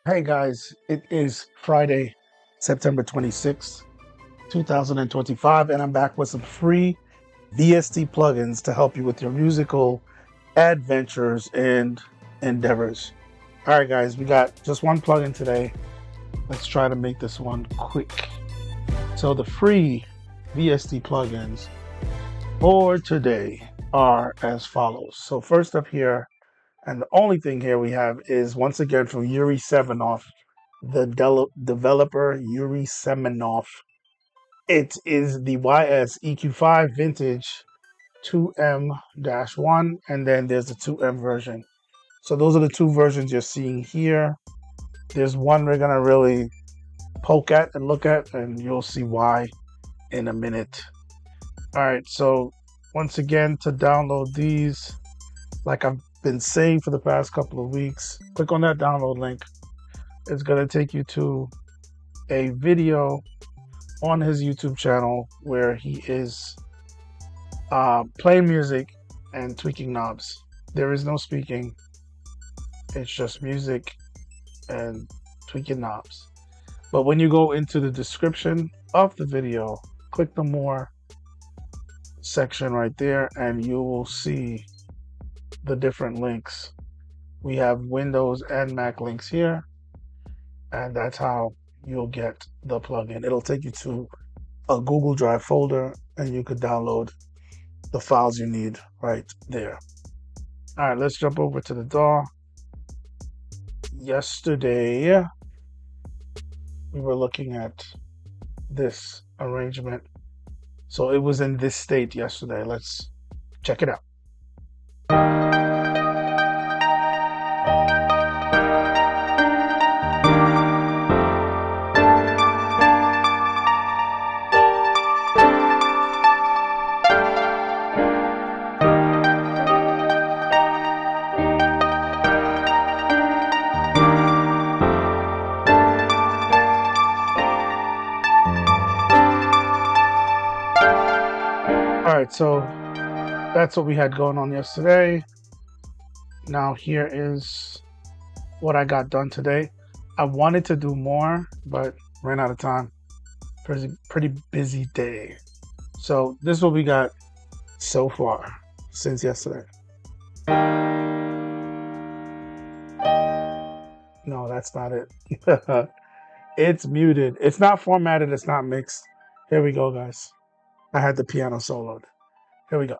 Hey guys, it is Friday, September 26th, 2025, and I'm back with some free VST plugins to help you with your musical adventures and endeavors. All right, guys, we got just one plugin today. Let's try to make this one quick. So the free VST plugins for today are as follows. So first up here, and the only thing here we have is once again from Yuri Semenov, the developer Yuri Semenov. It is the YS EQ5 Vintage 2M-1, and then there's the 2M version. So those are the two versions you're seeing here. There's one we're gonna really poke at and look at, and you'll see why in a minute. All right, so once again, to download these, like I've been saying for the past couple of weeks, click on that download link. It's going to take you to a video on his YouTube channel where he is playing music and tweaking knobs. There is no speaking. It's just music and tweaking knobs. But when you go into the description of the video, click the more section right there and you will see the different links. We have Windows and Mac links here, and that's how you'll get the plugin. It'll take you to a Google Drive folder and you could download the files you need right there. All right, let's jump over to the DAW. Yesterday we were looking at this arrangement, so it was in this state yesterday. Let's check it out. All right, so that's what we had going on yesterday. Now here is what I got done today. I wanted to do more, but ran out of time. Pretty busy day. So this is what we got so far since yesterday. No, that's not it. It's muted. It's not formatted. It's not mixed. Here we go, guys. I had the piano soloed. Here we go.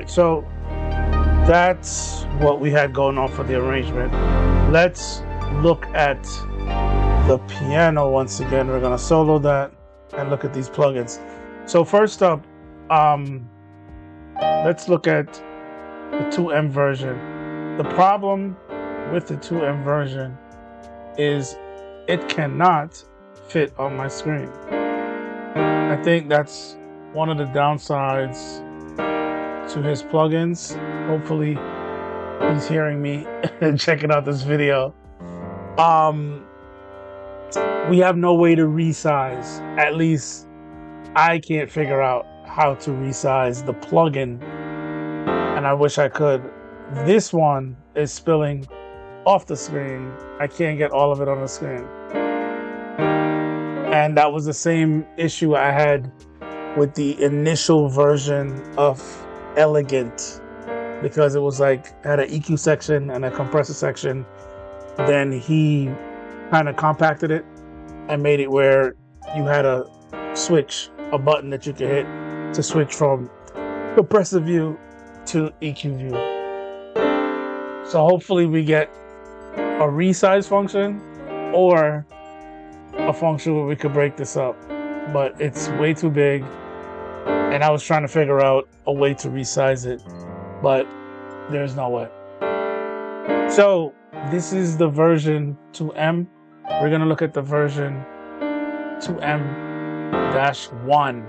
So that's what we had going on for the arrangement. Let's look at the piano once again. We're gonna solo that and look at these plugins. So first up, let's look at the 2M version. The problem with the 2M version is it cannot fit on my screen. I think that's one of the downsides to his plugins. Hopefully he's hearing me and checking out this video. We have no way to resize. At least I can't figure out how to resize the plugin, and I wish I could. This one is spilling off the screen. I can't get all of it on the screen. And that was the same issue I had with the initial version of Elegant, because it was like had an EQ section and a compressor section. Then he kind of compacted it and made it where you had a switch, a button that you could hit to switch from compressor view to EQ view. So hopefully we get a resize function or a function where we could break this up, but it's way too big, and I was trying to figure out a way to resize it, but there's no way. So this is the version 2M. We're gonna look at the version 2M-1,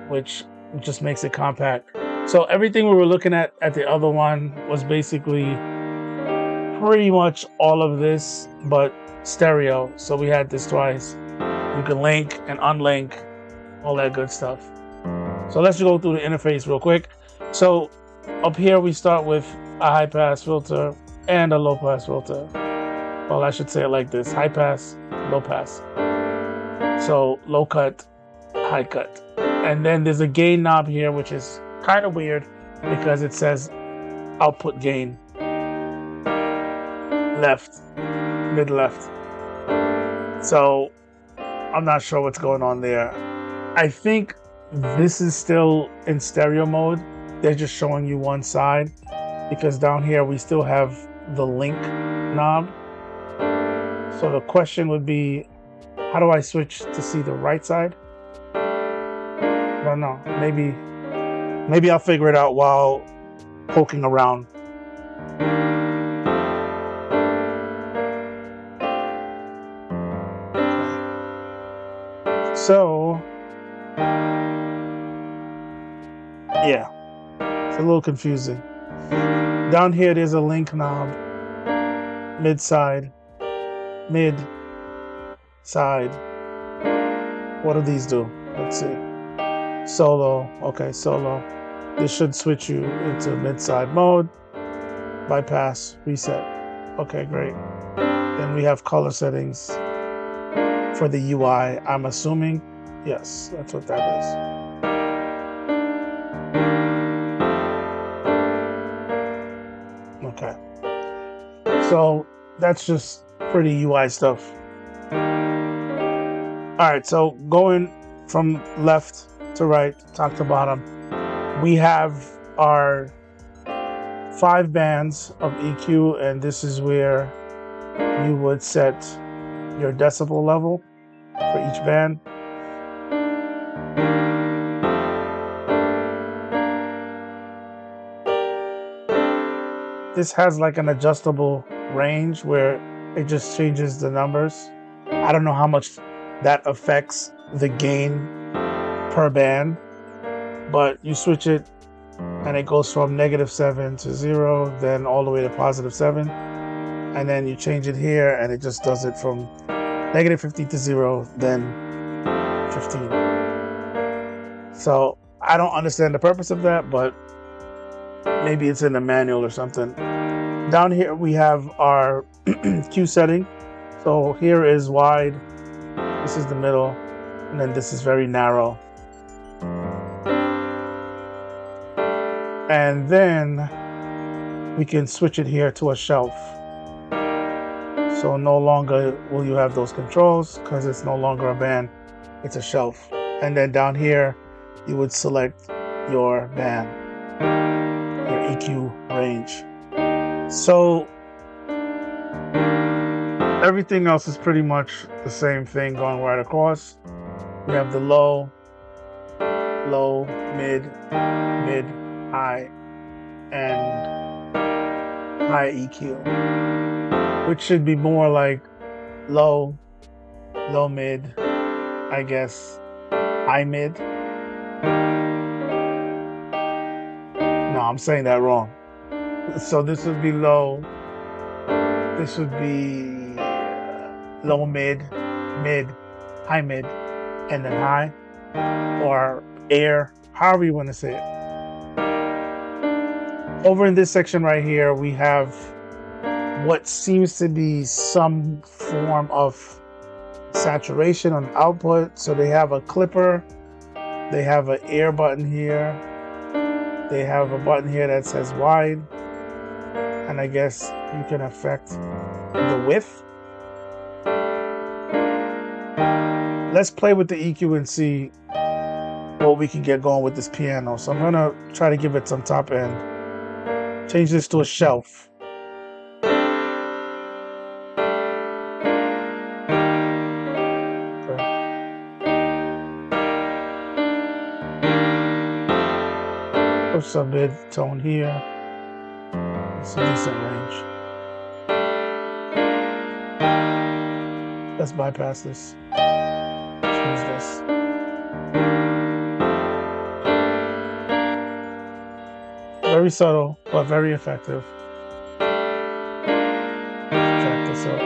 which just makes it compact. So everything we were looking at the other one was basically pretty much all of this, but stereo. So we had this twice. You can link and unlink, all that good stuff. So let's go through the interface real quick. So up here we start with a high pass filter and a low pass filter. Well, I should say it like this: high pass, low pass. So low cut, high cut. And then there's a gain knob here, which is kind of weird because it says output gain left, mid left. So I'm not sure what's going on there. I think this is still in stereo mode. They're just showing you one side, because down here we still have the link knob. So the question would be, how do I switch to see the right side? I don't know. Maybe I'll figure it out while poking around. So yeah, it's a little confusing. Down here there's a link knob, mid side, mid side. What do these do? Let's see. Solo. Okay, solo. This should switch you into mid-side mode. Bypass, reset. Okay, great. Then we have color settings for the UI. I'm assuming, yes, that's what that is. Okay. So that's just pretty UI stuff. All right, so going from left to right, top to bottom, we have our 5 bands of EQ, and this is where you would set your decibel level for each band. This has like an adjustable range where it just changes the numbers. I don't know how much that affects the gain per band, but you switch it and it goes from -7 to 0, then all the way to +7, and then you change it here and it just does it from -50 to 0, then 15. So I don't understand the purpose of that, but maybe it's in the manual or something. Down here we have our Q setting. So here is wide, this is the middle, and then this is very narrow. And then we can switch it here to a shelf. So no longer will you have those controls because it's no longer a band, it's a shelf. And then down here, you would select your band, your EQ range. So everything else is pretty much the same thing going right across. We have the low, mid, high, and high EQ, which should be more like low, mid, I guess, high mid. I'm saying that wrong. So this would be low. This would be low mid, high mid, and then high, or air, however you want to say it. Over in this section right here, we have what seems to be some form of saturation on output. So they have a clipper, they have an air button here, they have a button here that says wide, and I guess you can affect the width. Let's play with the EQ and see what we can get going with this piano. So I'm gonna try to give it some top end. Change this to a shelf. Okay. Push some mid tone here. It's a decent range. Let's bypass this. Choose this. Very subtle, but very effective. Check this out.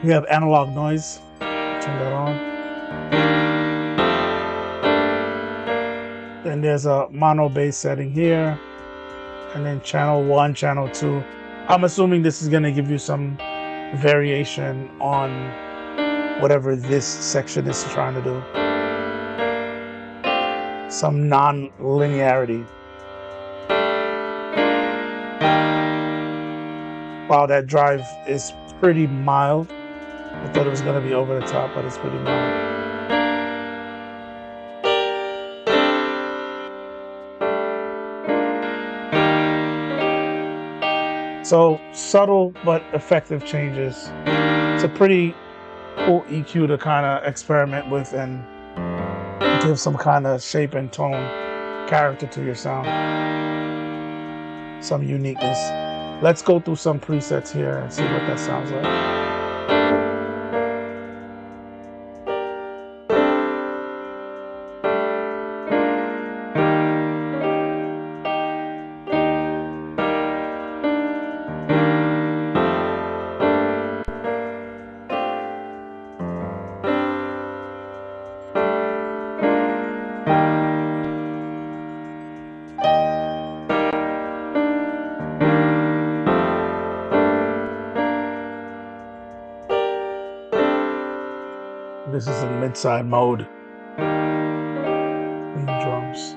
We have analog noise. Turn that on. Then there's a mono bass setting here. And then channel 1, channel 2. I'm assuming this is going to give you some variation on whatever this section is trying to do. Some non-linearity. Wow, that drive is pretty mild. I thought it was going to be over the top, but it's pretty mild. So subtle but effective changes. It's a pretty cool EQ to kind of experiment with and give some kind of shape and tone character to your sound. Some uniqueness. Let's go through some presets here and see what that sounds like. This is in mid-side mode. Clean drums.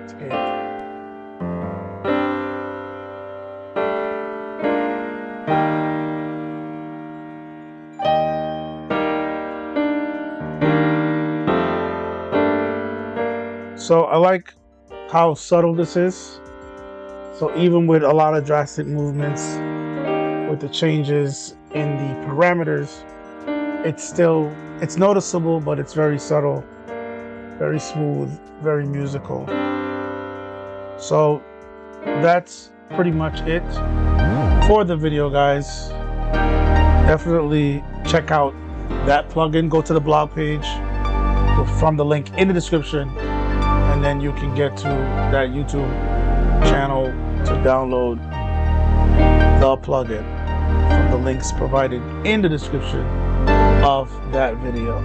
Tape. So I like how subtle this is. So even with a lot of drastic movements, with the changes in the parameters, it's noticeable, but it's very subtle, very smooth, very musical. So that's pretty much it for the video, guys. Definitely check out that plugin. Go to the blog page from the link in the description, and then you can get to that YouTube channel to download the plugin from the links provided in the description of that video.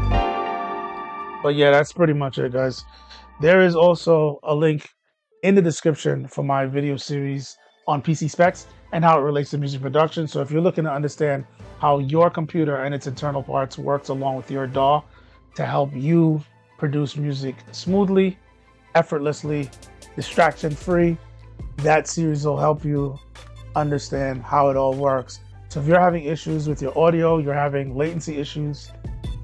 But yeah, that's pretty much it, guys. There is also a link in the description for my video series on PC specs and how it relates to music production. So if you're looking to understand how your computer and its internal parts works along with your DAW to help you produce music smoothly, effortlessly, distraction-free, that series will help you understand how it all works. So if you're having issues with your audio, you're having latency issues,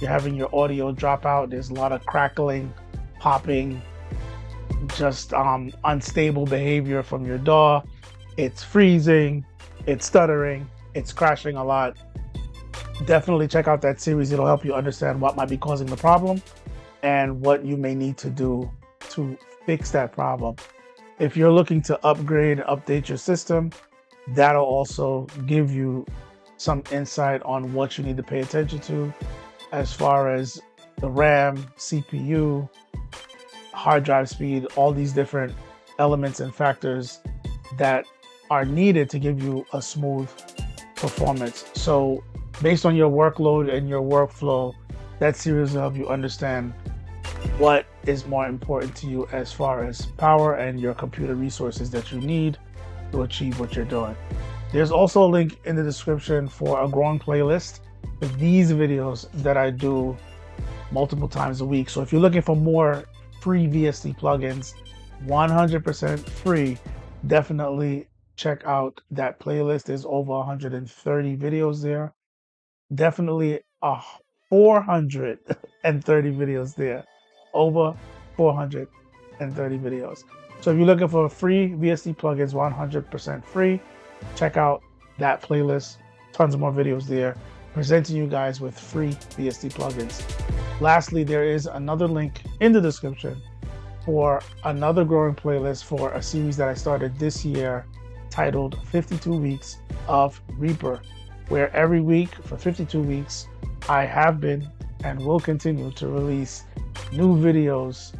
you're having your audio drop out, there's a lot of crackling, popping, just unstable behavior from your DAW, it's freezing, it's stuttering, it's crashing a lot, definitely check out that series. It'll help you understand what might be causing the problem and what you may need to do to fix that problem. If you're looking to upgrade, update your system, that'll also give you some insight on what you need to pay attention to as far as the RAM, CPU, hard drive speed, all these different elements and factors that are needed to give you a smooth performance. So based on your workload and your workflow, that series will help you understand what is more important to you as far as power and your computer resources that you need to achieve what you're doing. There's also a link in the description for a growing playlist with these videos that I do multiple times a week. So if you're looking for more free VST plugins, 100% free, definitely check out that playlist. There's over 130 videos there. Definitely 430 videos there. Over 430 videos. So if you're looking for free VST plugins, 100% free, check out that playlist. Tons more videos there, presenting you guys with free VST plugins. Lastly, there is another link in the description for another growing playlist for a series that I started this year titled 52 Weeks of Reaper, where every week for 52 weeks, I have been and will continue to release new videos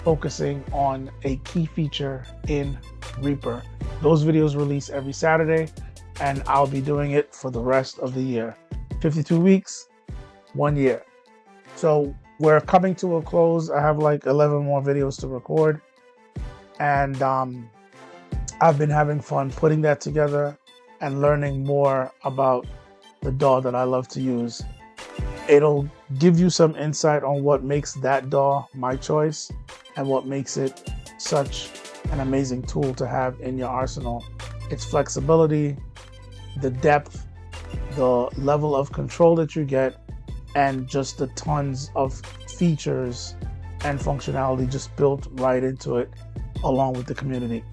focusing on a key feature in Reaper. Those videos release every Saturday, and I'll be doing it for the rest of the year. 52 weeks, 1 year. So we're coming to a close. I have like 11 more videos to record, and I've been having fun putting that together and learning more about the DAW that I love to use. It'll give you some insight on what makes that DAW my choice and what makes it such an amazing tool to have in your arsenal. Its flexibility, the depth, the level of control that you get, and just the tons of features and functionality just built right into it along with the community.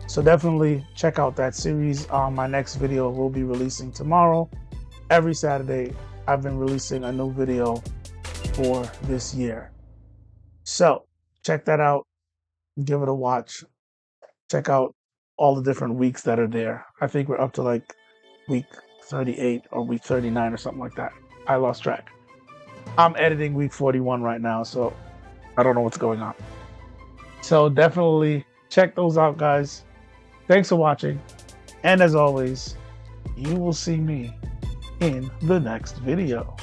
So definitely check out that series. My next video will be releasing tomorrow. Every Saturday, I've been releasing a new video for this year. So check that out. Give it a watch. Check out all the different weeks that are there. I think we're up to like week 38 or week 39 or something like that. I lost track. I'm editing week 41 right now, so I don't know what's going on. So definitely check those out, guys. Thanks for watching. And as always, you will see me in the next video.